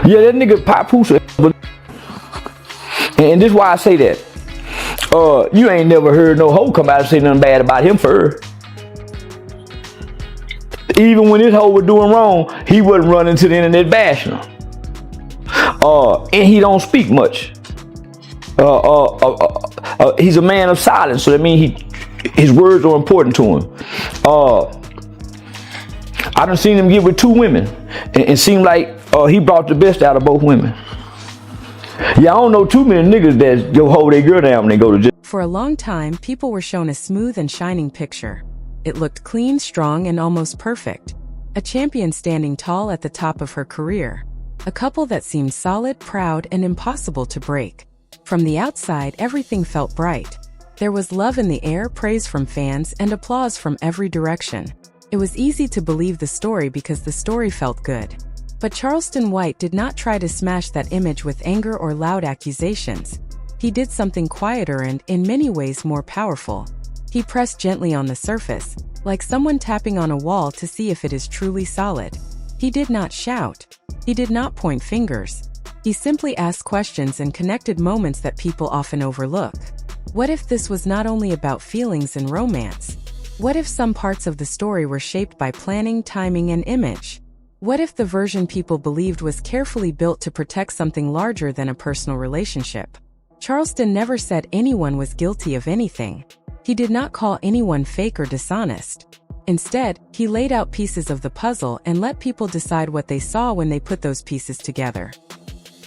Yeah, that nigga Papoose. And this is why I say that. You ain't never heard no hoe come out and say nothing bad about him first. Even when his hoe was doing wrong, he wasn't running to the internet bashing her. And he don't speak much. He's a man of silence, so that means his words are important to him. I done seen him get with 2 women, and it seemed like he brought the best out of both women. Yeah, I don't know too many niggas that go hold their girl down when they go to jail. For a long time, people were shown a smooth and shining picture. It looked clean, strong, and almost perfect. A champion standing tall at the top of her career. A couple that seemed solid, proud, and impossible to break. From the outside, everything felt bright. There was love in the air, praise from fans, and applause from every direction. It was easy to believe the story because the story felt good. But Charleston White did not try to smash that image with anger or loud accusations. He did something quieter and, in many ways, more powerful. He pressed gently on the surface, like someone tapping on a wall to see if it is truly solid. He did not shout. He did not point fingers. He simply asked questions and connected moments that people often overlook. What if this was not only about feelings and romance? What if some parts of the story were shaped by planning, timing, and image? What if the version people believed was carefully built to protect something larger than a personal relationship? Charleston never said anyone was guilty of anything. He did not call anyone fake or dishonest. Instead, he laid out pieces of the puzzle and let people decide what they saw when they put those pieces together.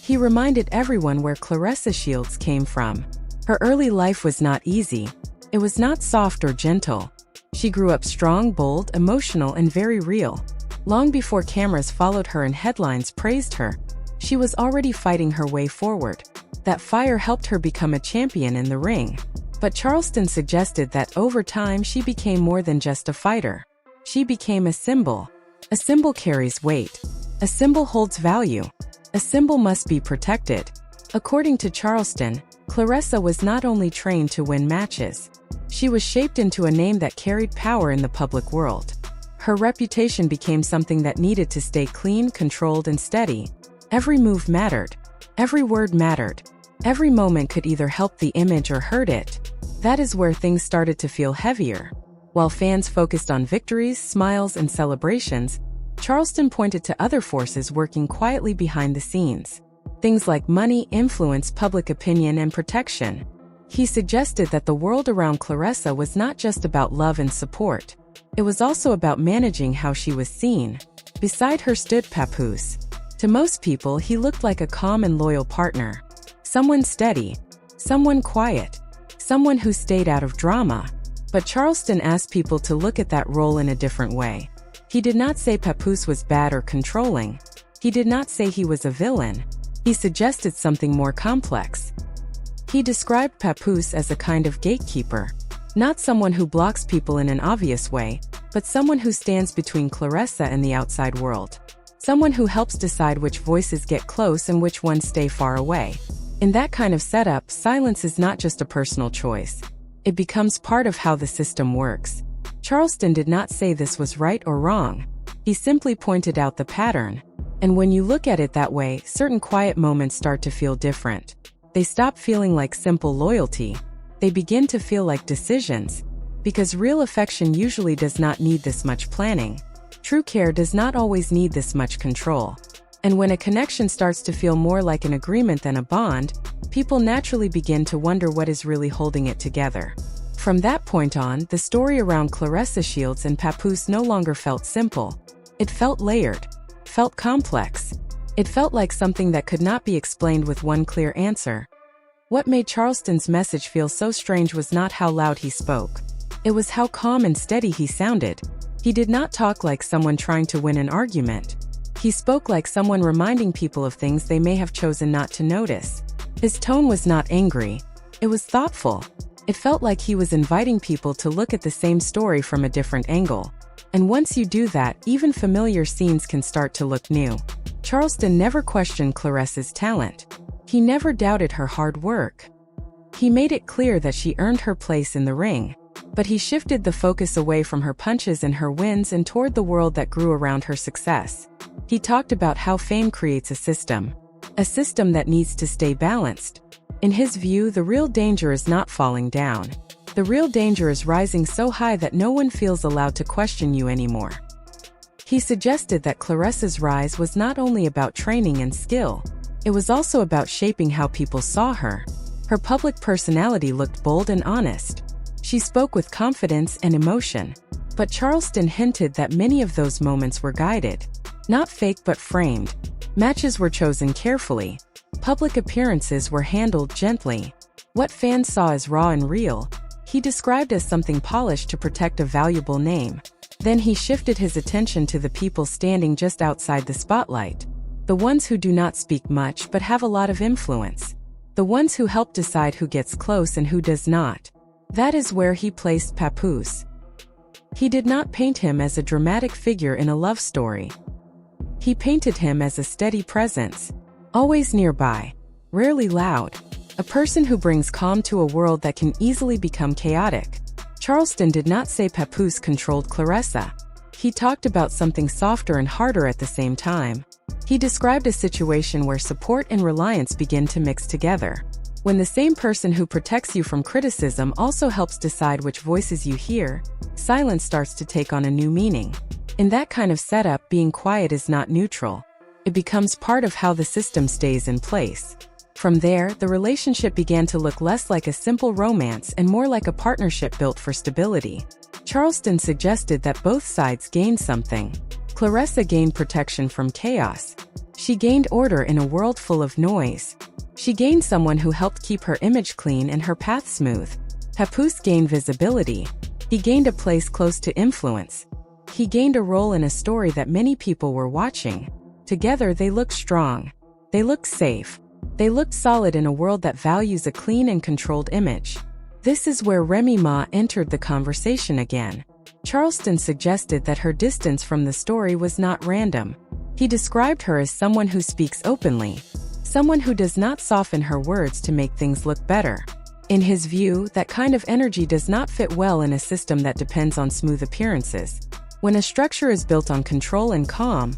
He reminded everyone where Claressa Shields came from. Her early life was not easy. It was not soft or gentle. She grew up strong, bold, emotional, and very real. Long before cameras followed her and headlines praised her, she was already fighting her way forward. That fire helped her become a champion in the ring. But Charleston suggested that over time she became more than just a fighter. She became a symbol. A symbol carries weight. A symbol holds value. A symbol must be protected. According to Charleston, Claressa was not only trained to win matches. She was shaped into a name that carried power in the public world. Her reputation became something that needed to stay clean, controlled, and steady. Every move mattered. Every word mattered. Every moment could either help the image or hurt it. That is where things started to feel heavier. While fans focused on victories, smiles, and celebrations, Charleston pointed to other forces working quietly behind the scenes. Things like money, influence, public opinion, and protection. He suggested that the world around Claressa was not just about love and support. It was also about managing how she was seen. Beside her stood Papoose. To most people, he looked like a calm and loyal partner. Someone steady. Someone quiet. Someone who stayed out of drama. But Charleston asked people to look at that role in a different way. He did not say Papoose was bad or controlling. He did not say he was a villain. He suggested something more complex. He described Papoose as a kind of gatekeeper. Not someone who blocks people in an obvious way, but someone who stands between Claressa and the outside world. Someone who helps decide which voices get close and which ones stay far away. In that kind of setup, silence is not just a personal choice. It becomes part of how the system works. Charleston did not say this was right or wrong. He simply pointed out the pattern. And when you look at it that way, certain quiet moments start to feel different. They stop feeling like simple loyalty. They begin to feel like decisions. Because real affection usually does not need this much planning. True care does not always need this much control. And when a connection starts to feel more like an agreement than a bond, people naturally begin to wonder what is really holding it together. From that point on, the story around Claressa Shields and Papoose no longer felt simple. It felt layered. Felt complex. It felt like something that could not be explained with one clear answer. What made Charleston's message feel so strange was not how loud he spoke. It was how calm and steady he sounded. He did not talk like someone trying to win an argument. He spoke like someone reminding people of things they may have chosen not to notice. His tone was not angry. It was thoughtful. It felt like he was inviting people to look at the same story from a different angle. And once you do that, even familiar scenes can start to look new. Charleston never questioned Claressa's talent. He never doubted her hard work. He made it clear that she earned her place in the ring. But he shifted the focus away from her punches and her wins and toward the world that grew around her success. He talked about how fame creates a system that needs to stay balanced. In his view, the real danger is not falling down. The real danger is rising so high that no one feels allowed to question you anymore. He suggested that Claressa's rise was not only about training and skill, it was also about shaping how people saw her. Her public personality looked bold and honest. She spoke with confidence and emotion. But Charleston hinted that many of those moments were guided. Not fake but framed. Matches were chosen carefully. Public appearances were handled gently. What fans saw as raw and real, he described as something polished to protect a valuable name. Then he shifted his attention to the people standing just outside the spotlight. The ones who do not speak much but have a lot of influence. The ones who help decide who gets close and who does not. That is where he placed Papoose. He did not paint him as a dramatic figure in a love story. He painted him as a steady presence, always nearby, rarely loud, a person who brings calm to a world that can easily become chaotic. Charleston did not say Papoose controlled Claressa. He talked about something softer and harder at the same time. He described a situation where support and reliance begin to mix together. When the same person who protects you from criticism also helps decide which voices you hear, silence starts to take on a new meaning. In that kind of setup, being quiet is not neutral. It becomes part of how the system stays in place. From there, the relationship began to look less like a simple romance and more like a partnership built for stability. Charleston suggested that both sides gained something. Claressa gained protection from chaos. She gained order in a world full of noise. She gained someone who helped keep her image clean and her path smooth. Papoose gained visibility. He gained a place close to influence. He gained a role in a story that many people were watching. Together they looked strong. They looked safe. They looked solid in a world that values a clean and controlled image. This is where Remy Ma entered the conversation again. Charleston suggested that her distance from the story was not random. He described her as someone who speaks openly, someone who does not soften her words to make things look better. In his view, that kind of energy does not fit well in a system that depends on smooth appearances. When a structure is built on control and calm,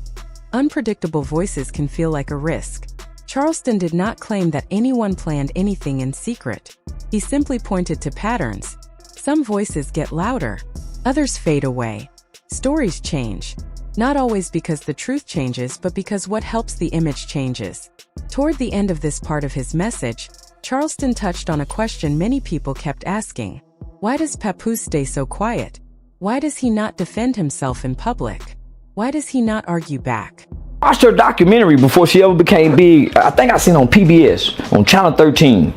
unpredictable voices can feel like a risk. Charleston did not claim that anyone planned anything in secret. He simply pointed to patterns. Some voices get louder, others fade away. Stories change, not always because the truth changes, but because what helps the image changes. Toward the end of this part of his message, Charleston touched on a question many people kept asking. Why does Papoose stay so quiet? Why does he not defend himself in public? Why does he not argue back? I watched her documentary before she ever became big. I think I seen it on PBS, on Channel 13.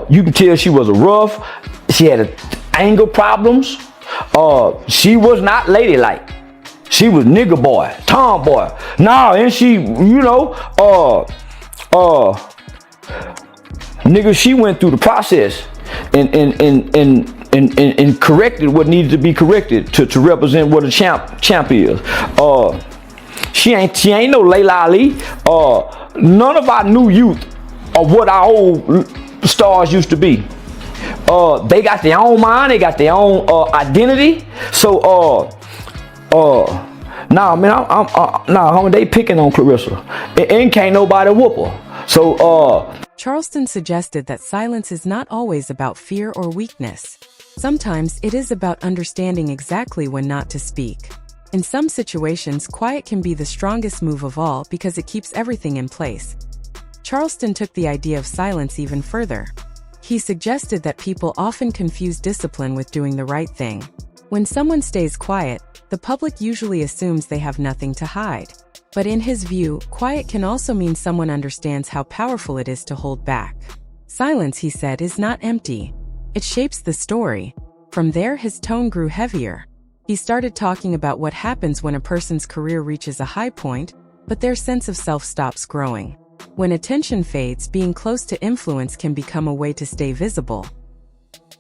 You can tell she was a rough. She had anger problems. She was not ladylike. She was nigger boy, tomboy. Nah, and she, nigga, she went through the process and corrected what needed to be corrected to represent what a champ is. She ain't no Layla Ali. None of our new youth are what our old stars used to be. They got their own mind, they got their own identity. So nah, man, homie, they picking on Claressa. And can't nobody whoop her. So Charleston suggested that silence is not always about fear or weakness. Sometimes it is about understanding exactly when not to speak. In some situations, quiet can be the strongest move of all because it keeps everything in place. Charleston took the idea of silence even further. He suggested that people often confuse discipline with doing the right thing. When someone stays quiet, the public usually assumes they have nothing to hide. But in his view, quiet can also mean someone understands how powerful it is to hold back. Silence, he said, is not empty. It shapes the story. From there, his tone grew heavier. He started talking about what happens when a person's career reaches a high point, but their sense of self stops growing. When attention fades, being close to influence can become a way to stay visible.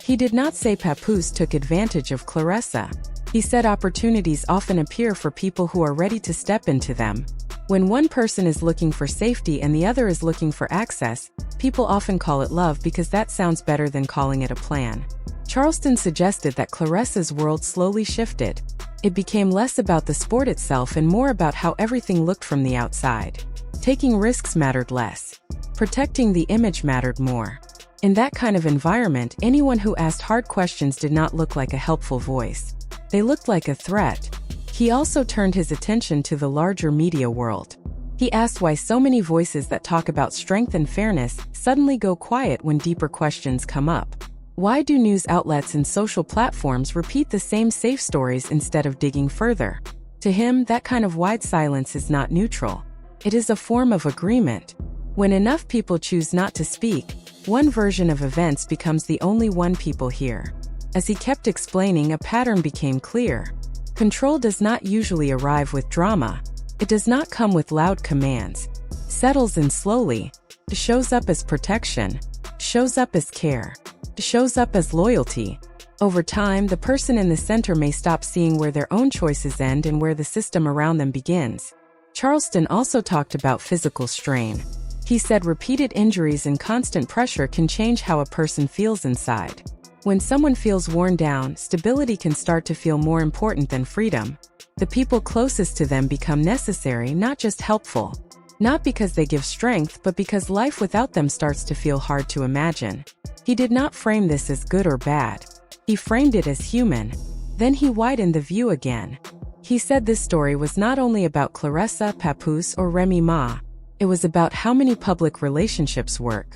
He did not say Papoose took advantage of Claressa. He said opportunities often appear for people who are ready to step into them. When one person is looking for safety and the other is looking for access, people often call it love because that sounds better than calling it a plan. Charleston suggested that Claressa's world slowly shifted. It became less about the sport itself and more about how everything looked from the outside. Taking risks mattered less. Protecting the image mattered more. In that kind of environment, anyone who asked hard questions did not look like a helpful voice. They looked like a threat. He also turned his attention to the larger media world. He asked why so many voices that talk about strength and fairness suddenly go quiet when deeper questions come up. Why do news outlets and social platforms repeat the same safe stories instead of digging further? To him, that kind of wide silence is not neutral. It is a form of agreement. When enough people choose not to speak, one version of events becomes the only one people hear. As he kept explaining, a pattern became clear. Control does not usually arrive with drama. It does not come with loud commands. Settles in slowly. It shows up as protection. Shows up as care. It shows up as loyalty. Over time, the person in the center may stop seeing where their own choices end and where the system around them begins. Charleston also talked about physical strain. He said repeated injuries and constant pressure can change how a person feels inside. When someone feels worn down, stability can start to feel more important than freedom. The people closest to them become necessary, not just helpful. Not because they give strength, but because life without them starts to feel hard to imagine. He did not frame this as good or bad. He framed it as human. Then he widened the view again. He said this story was not only about Claressa, Papoose, or Remy Ma. It was about how many public relationships work.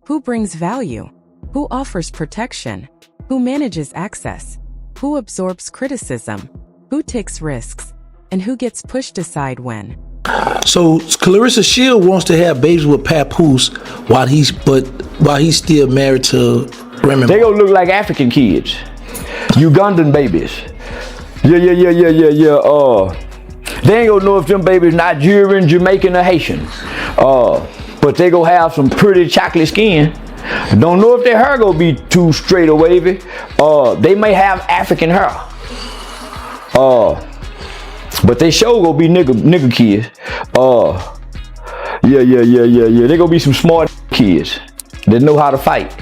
Who brings value? Who offers protection? Who manages access? Who absorbs criticism? Who takes risks? And who gets pushed aside when? So Claressa Shield wants to have babies with Papoose while he's still married to Remy. They gonna look like African kids, Ugandan babies. Yeah. They ain't gonna know if them babies Nigerian, Jamaican, or Haitian. But they gonna have some pretty chocolate skin. Don't know if their hair gonna be too straight or wavy. They may have African hair. But they sure gonna be nigga kids. Yeah. They gonna be some smart kids that know how to fight.